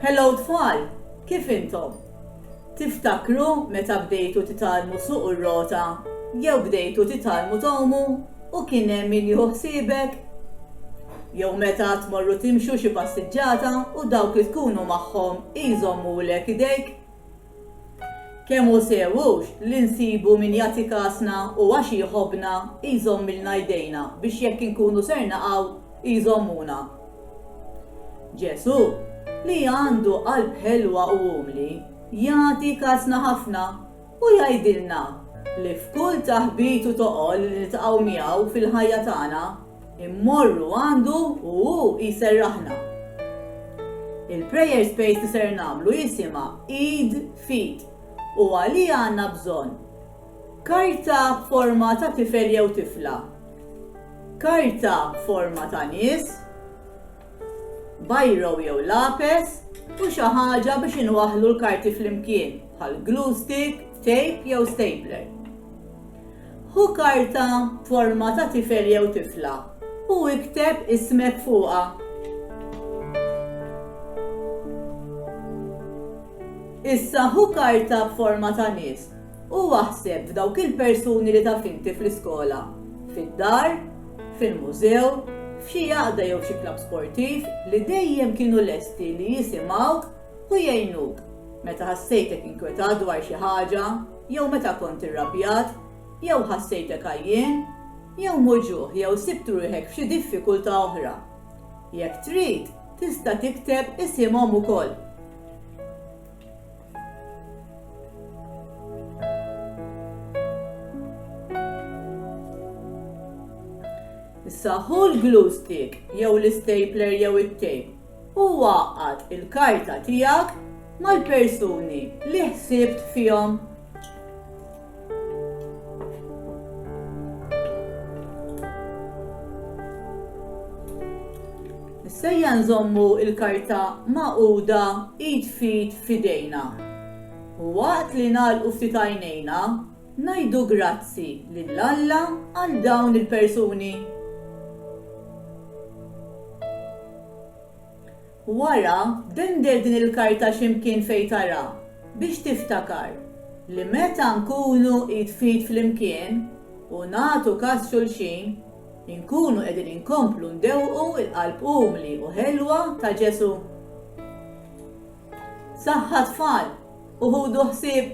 Hello tfal, kif intom? Tiftakru meta bdejtu titalmu suq ir-rota, jew bdejtu titalmu tgħumu u kien hemm min jieħu ħsiebek? Jew meta tmorru timxu xi passiġġata u dawk li tkunu magħhom jżommulek idejk? Kemm hu sewux li nsibu min jagħti kasna u għax jħobbna jżommilna jdejna biex jekk inkunu ser naqgħu jżommuna. Ġesù li għandu qalb ħelwa u umli jagħti kasna ħafna u jgħidilna li f'kull taħbit u toqol li niltaqgħu miegħu fil-ħajja tagħna immorru għandu u hu jserraħna. Il-prayer space li ser nagħmlu jisimha Id Fit u għalija għandna bżonn karta b'forma ta' tifel jew tifla, karta b'forma ta' nies, Biro jew lapes u xi ħaġa biex inwaħħlu l-karti flimkien bħal glue stick, tape jew stapler. Ħu karta b'forma ta' tifel jew tifla u ikteb ismek fuqha. Issa ħu karta b'forma ta' nies u waħseb f'dawk il-persuni li taf inti fl-iskola, fid-dar, fil-mużew, f'xi għaqda jew xi klabb sportiv li dejjem kienu lesti li jisimgħuk u jgħinuk meta ħassejtek inkwetat dwar xi ħaġa, jew meta kont irrabjat, jew ħassejtek għajjien, jew muġuħ jew sibt ruħek f'xi diffikultà oħra. Jekk trid, tista' tikteb isimhom ukoll. Issa ħu l-glue stick jew l-istapler jew it-tape u waqqad il-karta tiegħek mal-persuni li ħsibt fihom. Issejja nżommu il-karta magħquda id fit f'idejna. U waqt li nagħlqu ftit għajnejna, ngħidu grazzi lill-Alla għal dawn il-persuni. Wara, dender din il-karta x'imkien fejn tara biex tiftakar li meta nkunu id fit flimkien u nagħtu każ xulxin, inkunu qegħdin inkomplu ndewqu il-qalb umli u ħelwa ta' Ġesù. Saħħa tfal u ħudu ħsieb